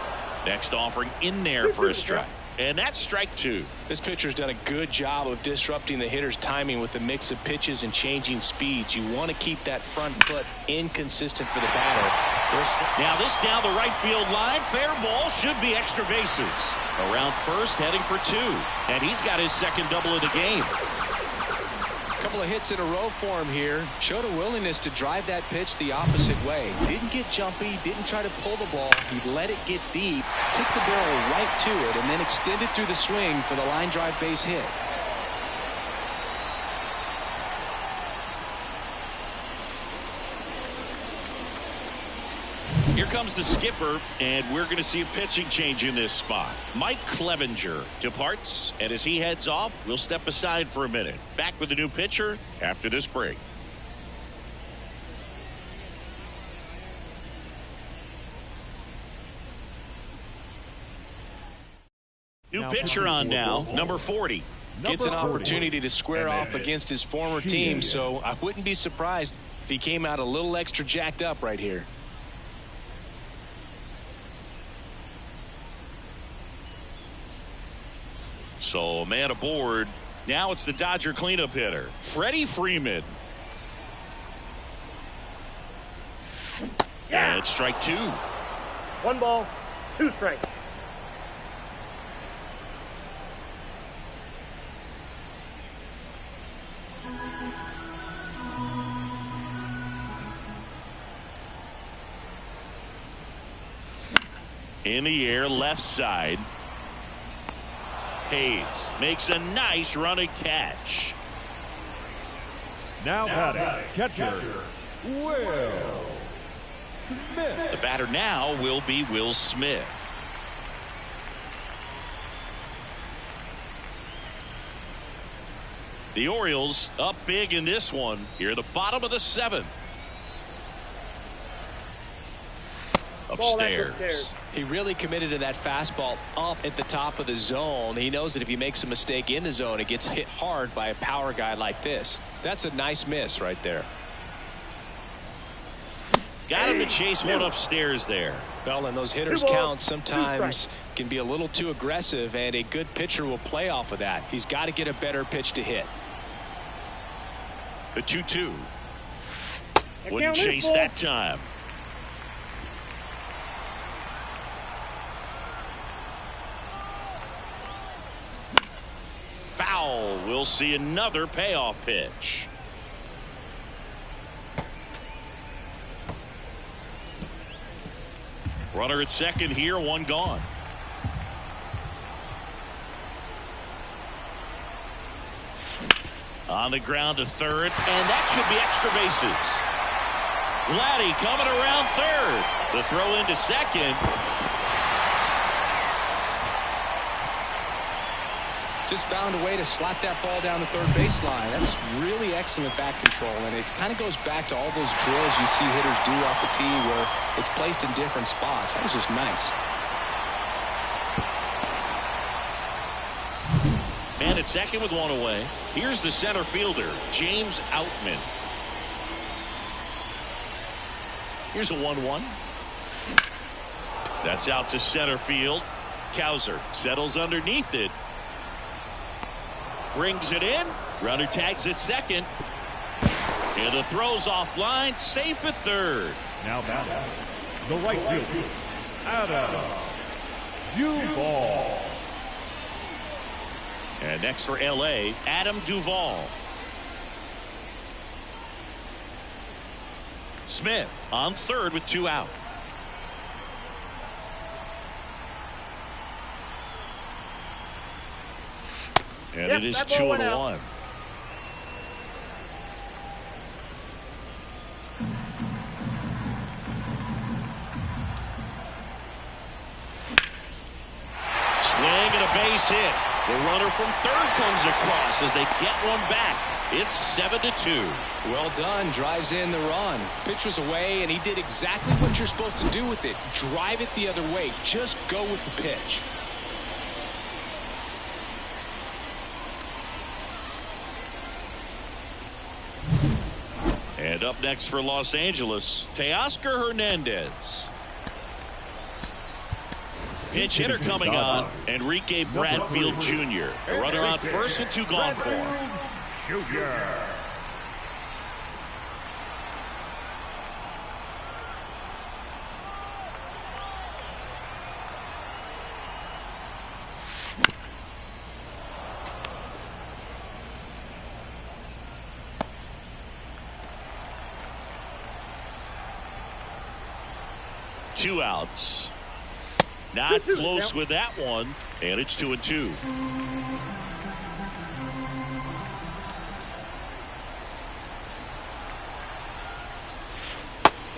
Next offering in there for a strike. And that's strike 2. This pitcher's done a good job of disrupting the hitter's timing with the mix of pitches and changing speeds. You want to keep that front foot inconsistent for the batter. Now this down the right field line. Fair ball. Should be extra bases. Around first, heading for 2. And he's got his second double of the game. Couple of hits in a row for him here. Showed a willingness to drive that pitch the opposite way. Didn't get jumpy, didn't try to pull the ball. He let it get deep, took the barrel right to it, and then extended through the swing for the line drive base hit. Here comes the skipper, and we're going to see a pitching change in this spot. Mike Clevinger departs, and as he heads off, we'll step aside for a minute. Back with the new pitcher after this break. New pitcher on now, number 40. Gets an opportunity to square off against his former team, so I wouldn't be surprised if he came out a little extra jacked up right here. So man aboard. Now it's the Dodger cleanup hitter, Freddie Freeman. And it's strike 2. 1 ball, 2 strikes. In the air, left side. Hayes makes a nice running catch. Now batting, catcher, Will Smith. The batter now will be Will Smith. The Orioles up big in this one here at the bottom of the 7th. Upstairs. He really committed to that fastball up at the top of the zone. He knows that if he makes a mistake in the zone, it gets hit hard by a power guy like this. That's a nice miss right there. Got him to chase one upstairs there. Well, and those hitters' counts sometimes can be a little too aggressive, and a good pitcher will play off of that. He's got to get a better pitch to hit. The 2-2. Wouldn't chase that time. Foul. We'll see another payoff pitch. Runner at second here, 1 gone. On the ground to third, and that should be extra bases. Vladdy coming around third. The throw into second. Just found a way to slap that ball down the third baseline. That's really excellent bat control, and it kind of goes back to all those drills you see hitters do off the tee where it's placed in different spots. That was just nice. Man at second with 1 away. Here's the center fielder, James Outman. Here's a 1-1. That's out to center field. Cowser settles underneath it. Brings it in, Runner tags at second. And the throw's offline, safe at third. Now batting, the right fielder, Adam Duvall. And next for LA, Adam Duvall. Smith on third with 2 out. And it is 2-1. Swing and a base hit. The runner from third comes across as they get one back. It's 7-2. Well done. Drives in the run. Pitch was away, and he did exactly what you're supposed to do with it. Drive it the other way. Just go with the pitch. And up next for Los Angeles, Teoscar Hernandez. Pinch hitter coming on, Enrique Bradfield Jr. A runner on first with 2 gone for him. Jr. Two outs. Not close with that one, and it's 2-2.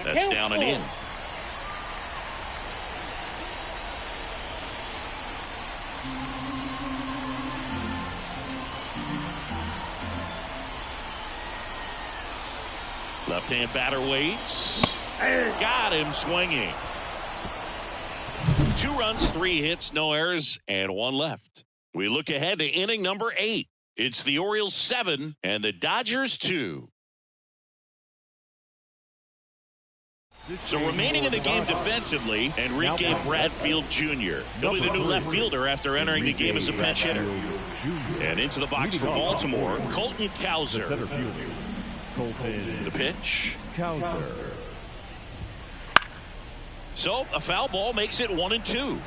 That's down and in. Left-hand batter waits. Got him swinging. 2 runs, 3 hits, no errors, and 1 left. We look ahead to inning number 8. It's the Orioles 7 and the Dodgers 2. So remaining in the game defensively, Enrique Bradfield Jr. He'll be the new left fielder after entering the game as a pinch hitter. And into the box for Baltimore, Colton Cowser. The pitch. Cowser. So a foul ball makes it 1-2.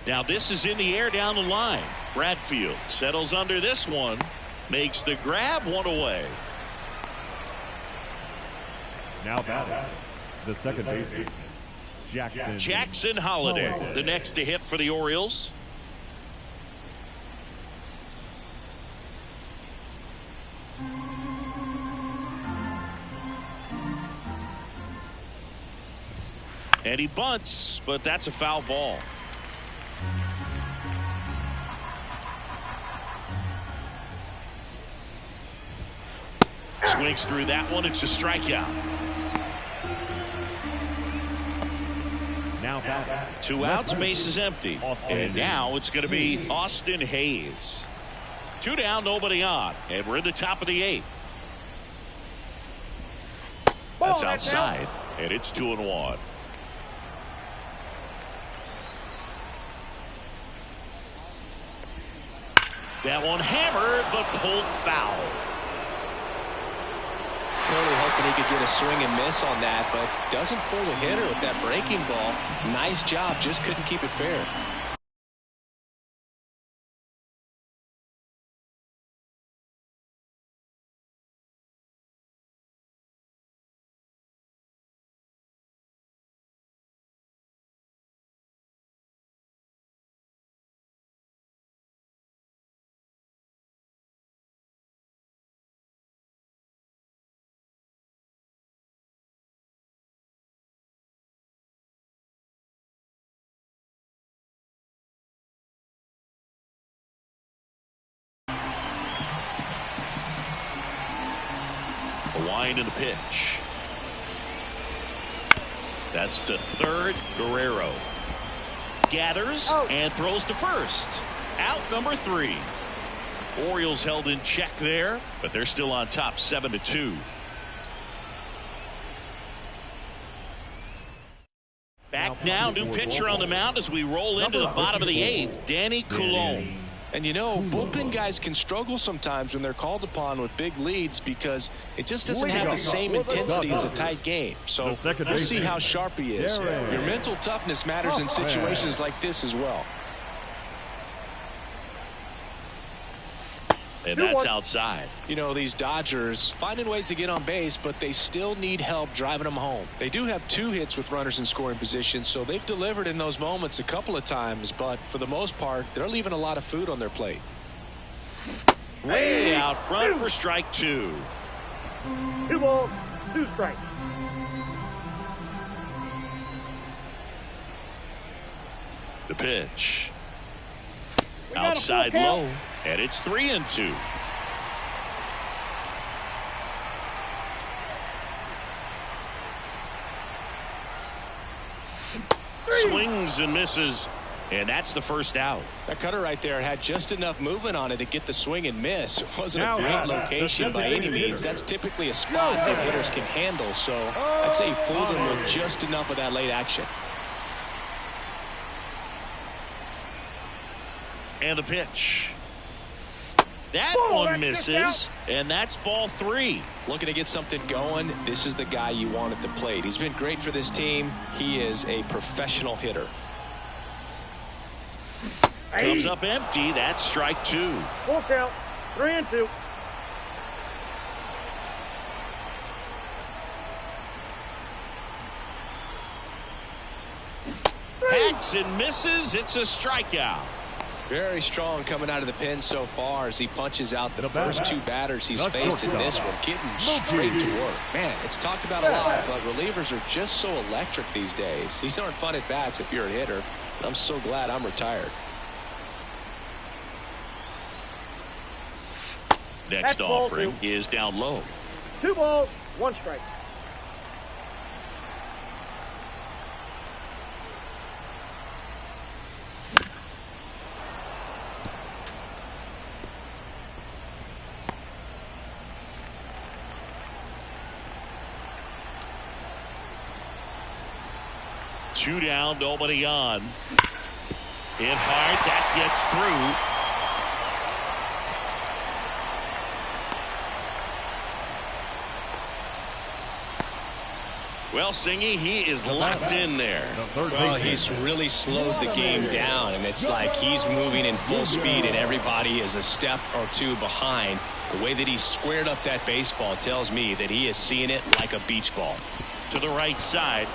Now this is in the air down the line. Bradfield settles under this one, makes the grab, 1 away. Now batting, the second baseman, Jackson Holliday, the next to hit for the Orioles. And he bunts, but that's a foul ball. Swings through that one. It's a strikeout. Now 2 outs, base is empty. And now it's going to be Austin Hayes. 2 down, nobody on. And we're in the top of the 8th. That's outside. And it's 2-1. That one hammered, but pulled foul. Totally hoping he could get a swing and miss on that, but doesn't fool the hitter with that breaking ball. Nice job, just couldn't keep it fair. A wind in the pitch. That's to third. Guerrero gathers and throws to first. Out number 3. Orioles held in check there, but they're still on top 7-2. back now. New pitcher on the mound as we roll into the bottom of the 8th. Danny Coulombe. And you know, bullpen guys can struggle sometimes when they're called upon with big leads because it just doesn't have the same intensity as a tight game. So we'll see how sharp he is. Your mental toughness matters in situations like this as well. And that's outside. You know, these Dodgers finding ways to get on base, but they still need help driving them home. They do have 2 hits with runners in scoring position, so they've delivered in those moments a couple of times, but for the most part, they're leaving a lot of food on their plate. Way out front for strike 2. 2 balls, 2 strikes. The pitch. Outside low, and it's 3-2. Swings and misses, and that's the first out. That cutter right there had just enough movement on it to get the swing and miss. It wasn't a great location by any means. That's typically a spot that hitters can handle, so I'd say he fooled him with just enough of that late action. And the pitch. That one misses, and that's ball 3. Looking to get something going. This is the guy you want at the plate. He's been great for this team. He is a professional hitter. Comes up empty. That's strike 2. Full count. 3-2. Hacks and misses. It's a strikeout. Very strong coming out of the pen so far as he punches out the first 2 batters he's faced in this one, getting straight to work. Man, it's talked about a lot, but relievers are just so electric these days. These aren't fun at bats if you're a hitter, and I'm so glad I'm retired. Next offering is down low. 2 balls, 1 strike. Two down, nobody on. Hit hard, that gets through. Well, Singy, he is locked in there. Well, he's really slowed the game down, and it's like he's moving in full speed, and everybody is a step or 2 behind. The way that he squared up that baseball tells me that he is seeing it like a beach ball. To the right side.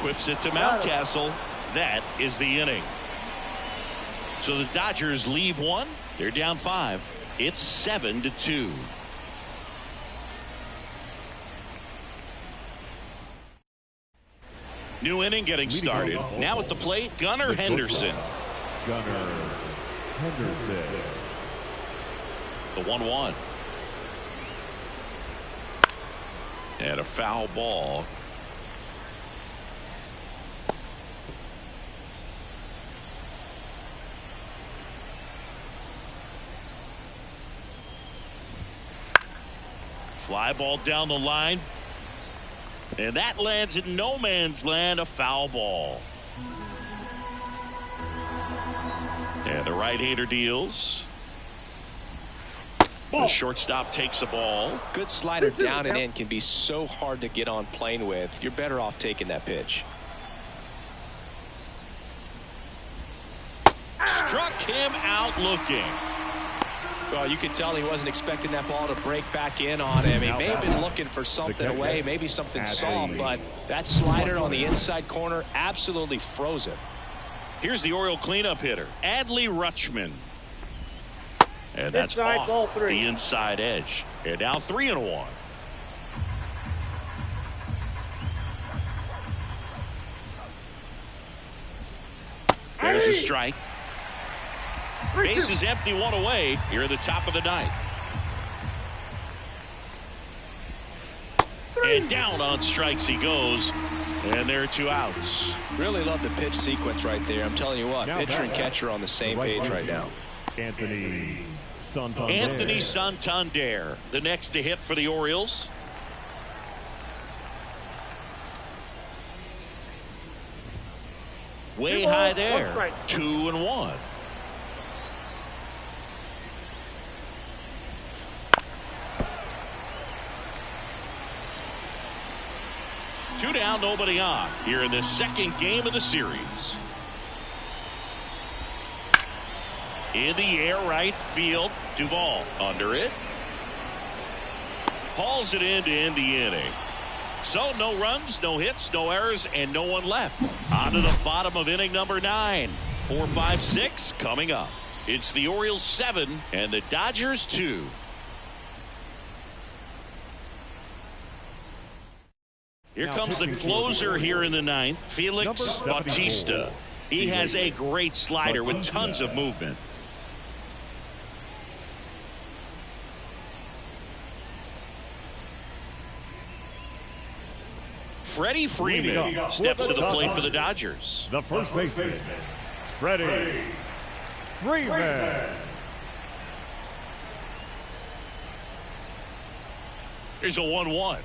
Whips it to Mountcastle. That is the inning. So the Dodgers leave 1. They're down 5. It's 7-2. New inning getting started. Now at the plate, Gunnar Henderson. Gunnar Henderson. The 1-1. And a foul ball. Fly ball down the line. And that lands in no man's land, a foul ball. And the right-hander deals. The shortstop takes the ball. Good slider down and in can be so hard to get on plane with. You're better off taking that pitch. Struck him out looking. Well, you could tell he wasn't expecting that ball to break back in on him. He may have been looking for something away, maybe something soft, but that slider on the inside corner absolutely froze it. Here's the Oriole cleanup hitter, Adley Rutschman. And that's Inside, ball off 3. the inside edge. And now 3-1. There's a strike. Base is empty, 1 away here at the top of the 9th. And down on strikes he goes. And there are 2 outs. Really love the pitch sequence right there. I'm telling you what, pitcher and catcher on the same page right now. Anthony Santander. Anthony Santander, the next to hit for the Orioles. way 2 balls, high 1 there. strike. 2-1. Two down, nobody on here in the second game of the series. In the air, right field. Duvall under it. Hauls it in to end the inning. So no runs, no hits, no errors, and no one left. On to the bottom of inning number 9. 4, 5, 6 coming up. It's the Orioles 7 and the Dodgers 2. Here comes the closer here in the 9th, Felix Bautista. He has a great slider with tons of movement. Freddie Freeman steps to the plate for the Dodgers. The first baseman, Freddie Freeman. Here's a 1-1.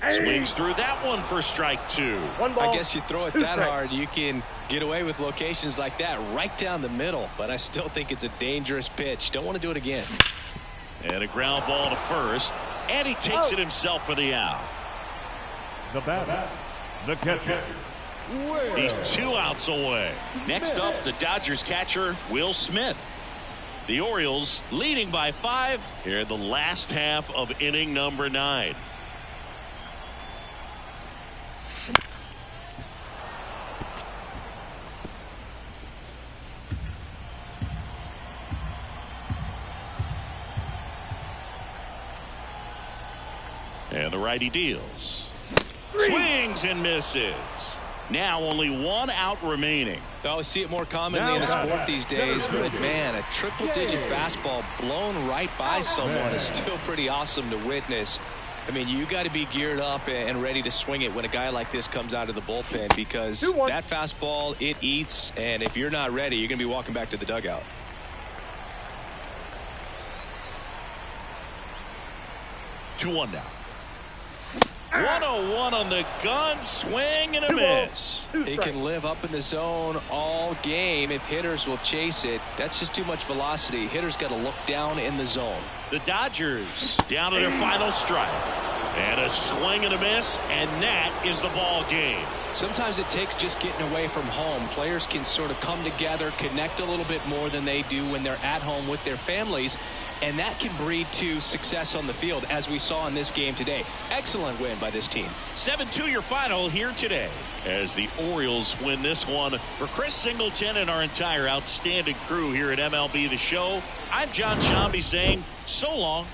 Swings through that one for strike 2. 1 ball, I guess you throw it 2 that strikes. hard, you can get away with locations like that right down the middle. But I still think it's a dangerous pitch. Don't want to do it again. And a ground ball to first. And he takes it himself for the out. The batter, the catcher. He's 2 outs away. Next up, the Dodgers catcher, Will Smith. The Orioles leading by 5 here in the last half of inning number 9. And the righty deals. Swings and misses. Now only 1 out remaining. I see it more commonly in the sport these days, but man, a triple-digit fastball blown right by someone is still pretty awesome to witness. I mean, you got to be geared up and ready to swing it when a guy like this comes out of the bullpen, because that fastball, it eats, and if you're not ready, you're going to be walking back to the dugout. 2-1 now. 1-0-1 on the gun, swing and a miss. He can live up in the zone all game if hitters will chase it. That's just too much velocity. Hitters got to look down in the zone. The Dodgers down to their final strike. And a swing and a miss, and that is the ball game. Sometimes it takes just getting away from home. Players can sort of come together, connect a little bit more than they do when they're at home with their families, and that can breed to success on the field, as we saw in this game today. Excellent win by this team. 7-2 your final here today as the Orioles win this one. For Chris Singleton and our entire outstanding crew here at MLB The Show, I'm John Shambi saying so long.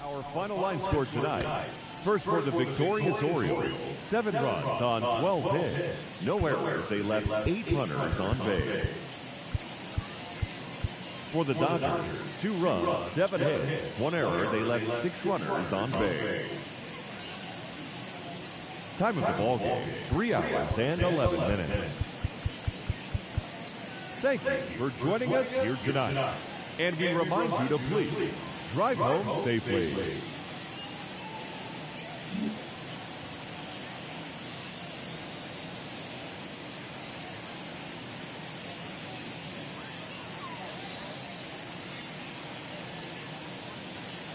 Our final line score tonight. First for the victorious Orioles, 7 runs on 12 hits. No errors, they left 8 runners on base. For the Dodgers, 2 runs, 7 hits, 1 error, they left 6 runners on base. Time of the ball game, 3 hours and 11 minutes. Thank you for joining us here tonight. And we remind you to please drive home safely.